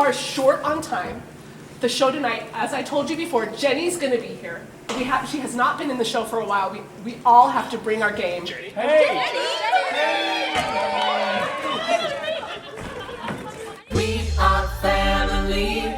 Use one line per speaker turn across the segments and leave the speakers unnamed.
are short on time. The show tonight, as I told you before, Jenny's going to be here. She has not been in the show for a while. We all have to bring our game. Jenny.
Hey!
We are family.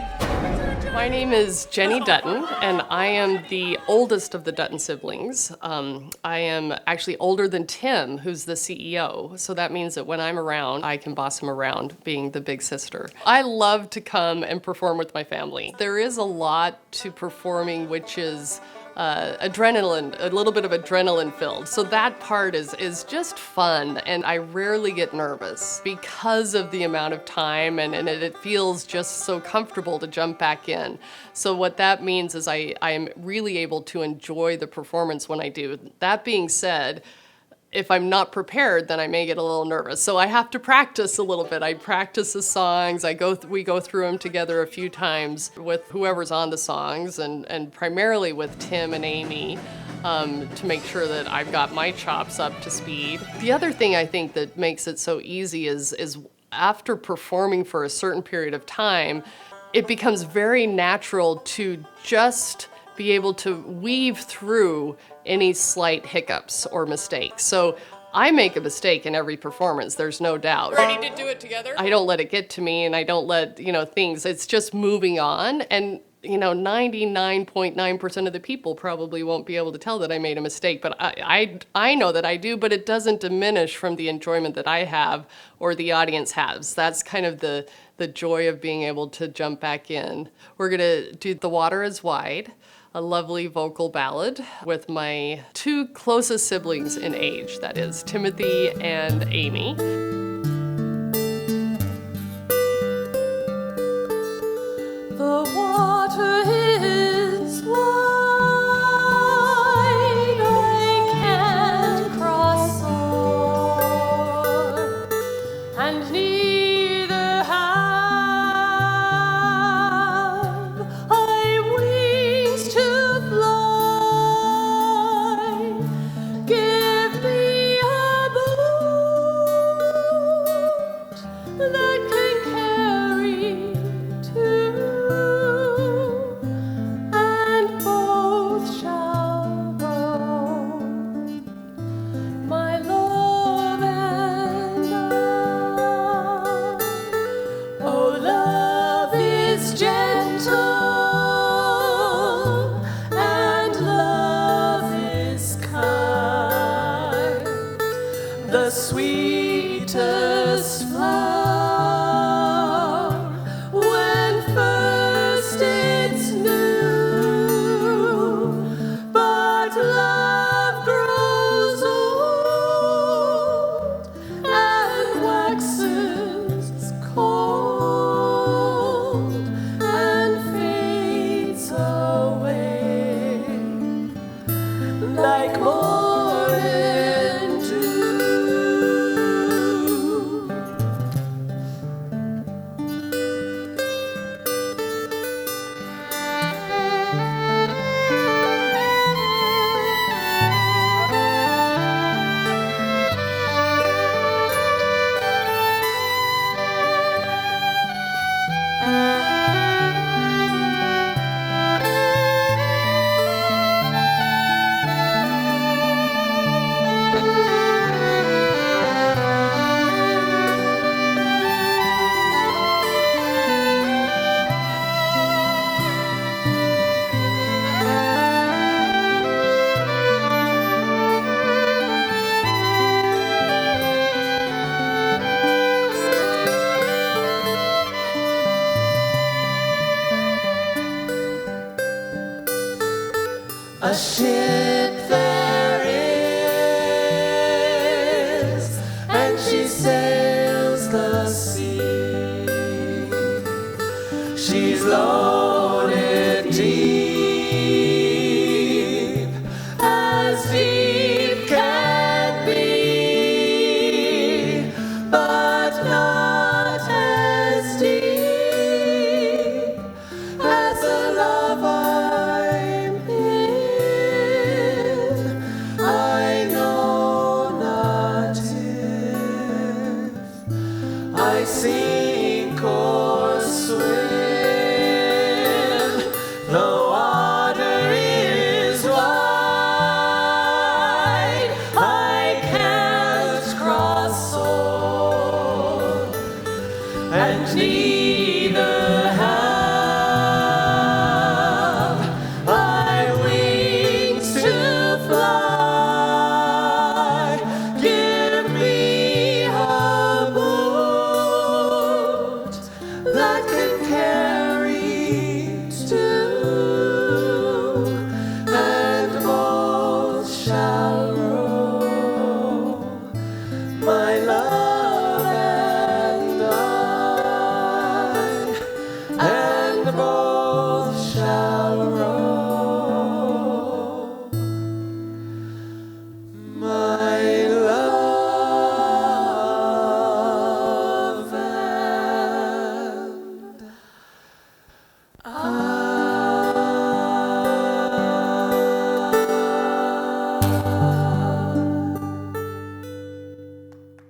My name is Jenny Dutton, and I am the oldest of the Dutton siblings. I am actually older than Tim, who's the CEO, so that means that when I'm around, I can boss him around, being the big sister. I love to come and perform with my family. There is a lot to performing which is adrenaline, a little bit of adrenaline filled. So that part is just fun, and I rarely get nervous because of the amount of time, and it feels just so comfortable to jump back in. So what that means is I am really able to enjoy the performance when I do. That being said, if I'm not prepared, then I may get a little nervous. So I have to practice a little bit. I practice the songs. We go through them together a few times with whoever's on the songs, and primarily with Tim and Amy, to make sure that I've got my chops up to speed. The other thing I think that makes it so easy is after performing for a certain period of time, it becomes very natural to just be able to weave through any slight hiccups or mistakes. So I make a mistake in every performance, there's no doubt.
Ready to do it together?
I don't let it get to me, and I don't let, things, it's just moving on. And 99.9% of the people probably won't be able to tell that I made a mistake, but I know that I do, but it doesn't diminish from the enjoyment that I have or the audience has. That's kind of the joy of being able to jump back in. We're gonna do The Water is Wide, a lovely vocal ballad with my two closest siblings in age, that is Timothy and Amy.
The water is wide, I can't cross o'er, and neither have I wings to fly. Give me a boat that can carry two, and both shall go. My love and I. Oh, love is gentle, and love is kind. The sweetest flower when first it's new, but love grows old and waxes cold and fades away like morning dew. A ship there is, and she sails the sea. She's loaded deep, as deep can be, but not as deep as the love I'm in. I know not if I sink or swim. neither have I wings to fly. Give me a boat that can carry two, and both shall row, my love and I, and both shall row, my love and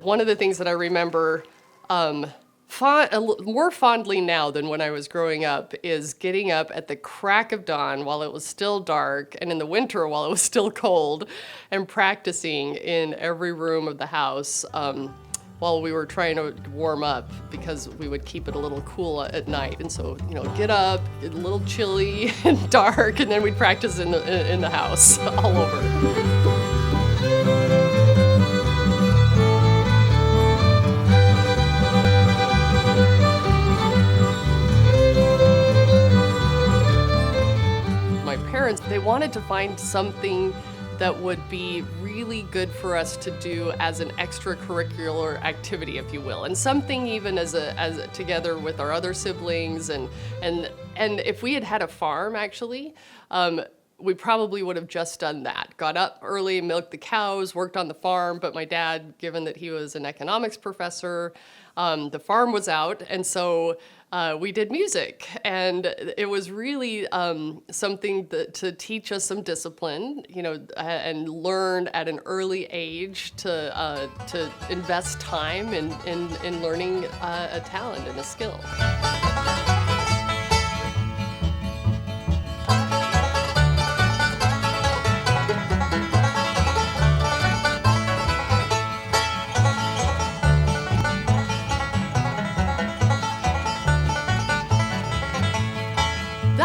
One of the things that I remember more fondly now than when I was growing up is getting up at the crack of dawn while it was still dark, and in the winter while it was still cold, and practicing in every room of the house while we were trying to warm up, because we would keep it a little cool at night. And so, get up, a little chilly and dark, and then we'd practice in the house all over. My parents, they wanted to find something that would be really good for us to do as an extracurricular activity, if you will, and something even as together with our other siblings, and if we had had a farm, actually, we probably would have just done that. Got up early, milked the cows, worked on the farm, but my dad, given that he was an economics professor, the farm was out, and so we did music, and it was really something to teach us some discipline, and learn at an early age to invest time in learning a talent and a skill.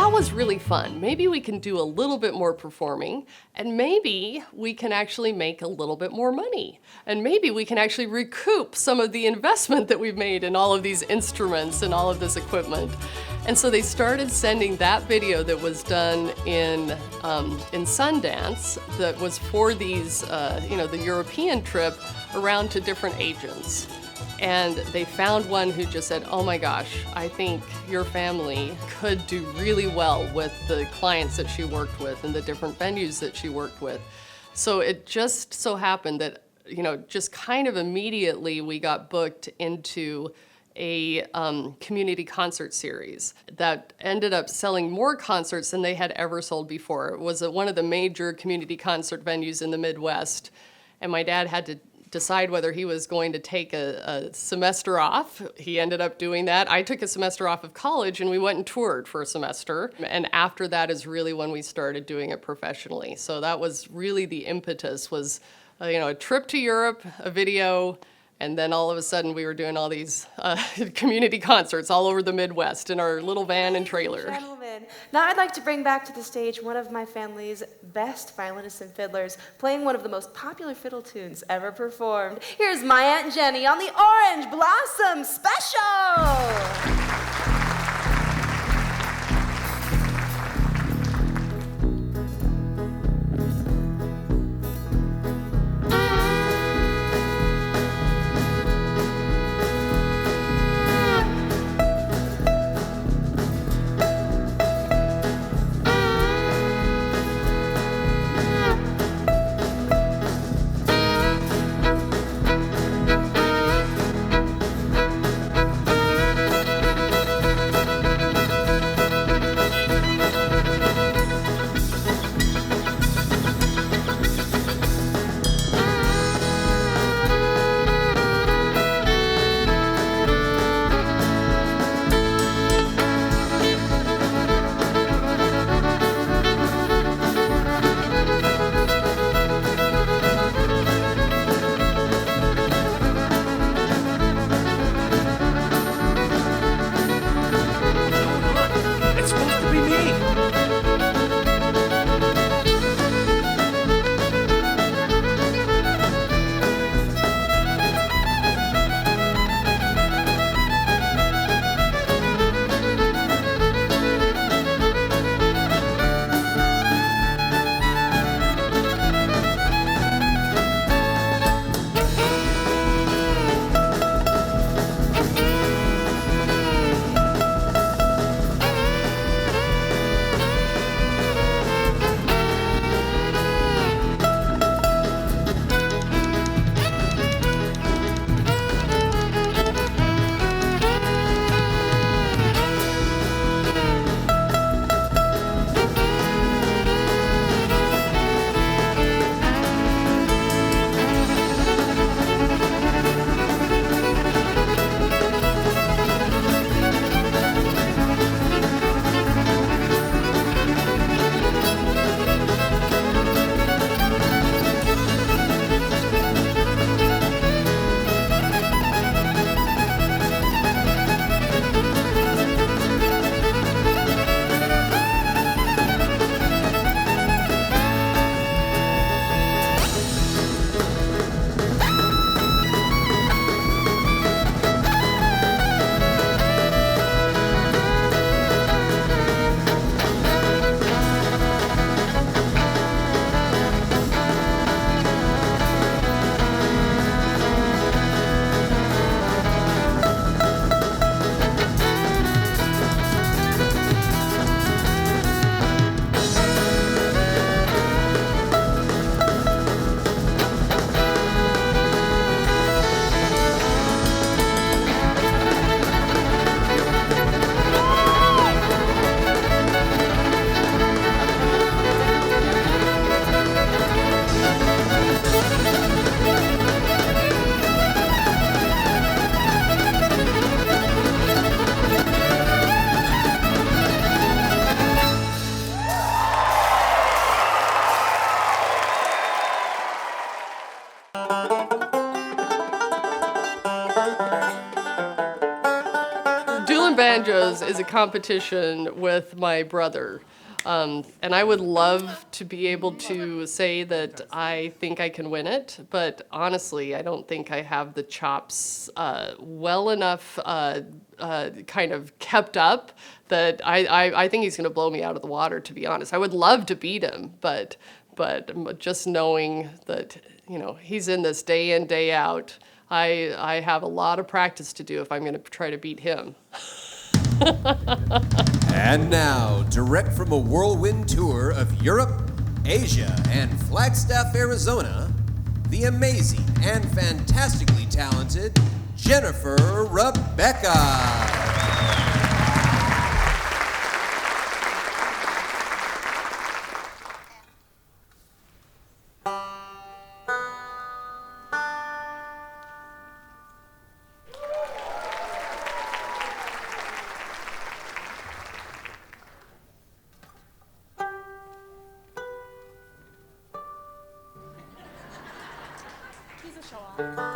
Was really fun. Maybe we can do a little bit more performing, and maybe we can actually make a little bit more money, and maybe we can actually recoup some of the investment that we've made in all of these instruments and all of this equipment. And so they started sending that video that was done in Sundance, that was for these, the European trip, around to different agents. And they found one who just said, oh my gosh, I think your family could do really well with the clients that she worked with and the different venues that she worked with. So it just so happened that, just kind of immediately we got booked into a community concert series that ended up selling more concerts than they had ever sold before. It was one of the major community concert venues in the Midwest, and my dad had to decide whether he was going to take a semester off. He ended up doing that. I took a semester off of college, and we went and toured for a semester. And after that is really when we started doing it professionally. So that was really the impetus, was a trip to Europe, a video, and then all of a sudden we were doing all these community concerts all over the Midwest in our little van and trailer.
Gentlemen, now I'd like to bring back to the stage one of my family's best violinists and fiddlers, playing one of the most popular fiddle tunes ever performed. Here's my Aunt Jenny on the Orange Blossom Special!
is a competition with my brother. And I would love to be able to say that I think I can win it, but honestly, I don't think I have the chops well enough kind of kept up that I think he's going to blow me out of the water, to be honest. I would love to beat him, but just knowing that, you know, he's in this day in, day out, I have a lot of practice to do if I'm going to try to beat him.
And now, direct from a whirlwind tour of Europe, Asia, and Flagstaff, Arizona, the amazing and fantastically talented Jennifer Rebecca.
He's a show-off.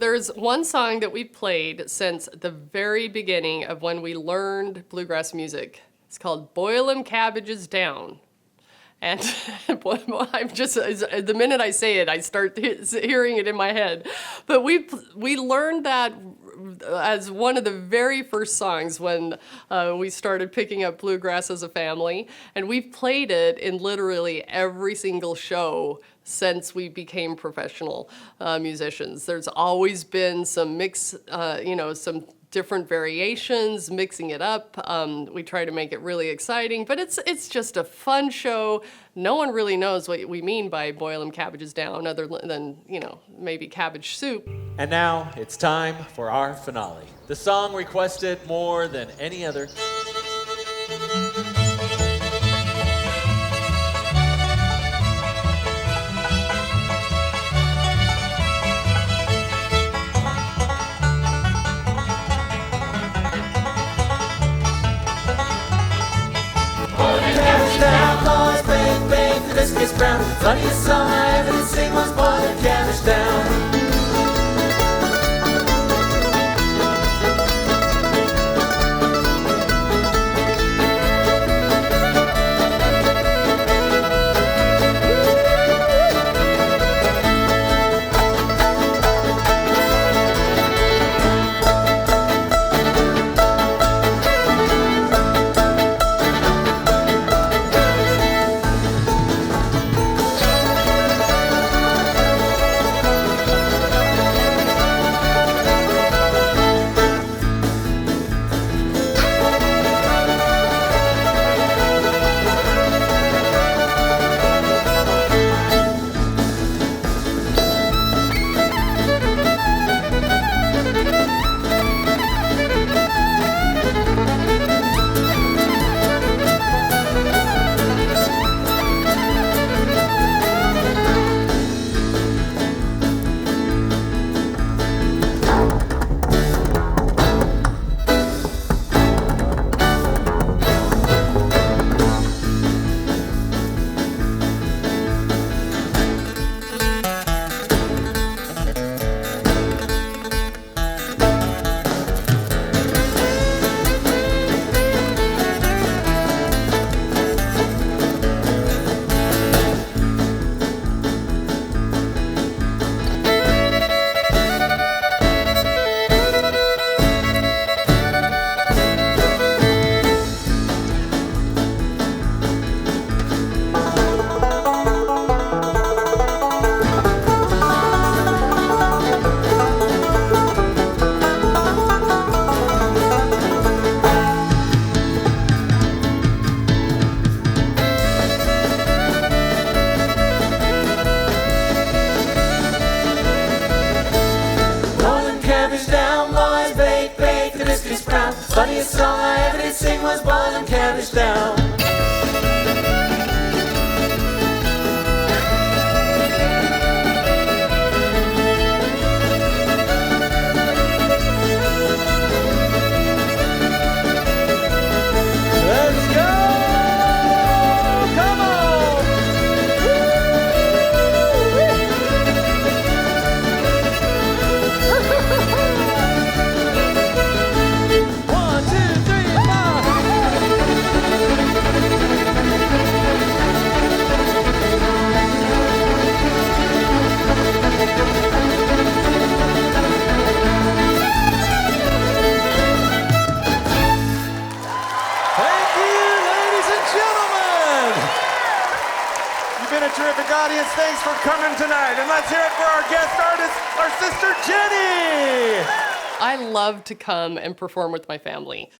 There's one song that we've played since the very beginning of when we learned bluegrass music. It's called Boil 'Em Cabbages Down. And I'm just, the minute I say it, I start hearing it in my head. But we learned that as one of the very first songs when we started picking up bluegrass as a family. And we've played it in literally every single show since we became professional musicians. There's always been some mix, some different variations, mixing it up. We try to make it really exciting, but it's just a fun show. No one really knows what we mean by boil 'em cabbages down other than, maybe cabbage soup.
And now it's time for our finale. The song requested more than any other. Brown. Funniest song I ever did sing was Boiling Cabbage Down. Funniest song I ever did sing was Boiling Cabbage Down. Let's go! Come on! One, two, three, four. Thank you, ladies and gentlemen. You've been a terrific audience. Thanks for coming tonight. And let's hear it for our guest artist, our sister Jenny.
I love to come and perform with my family.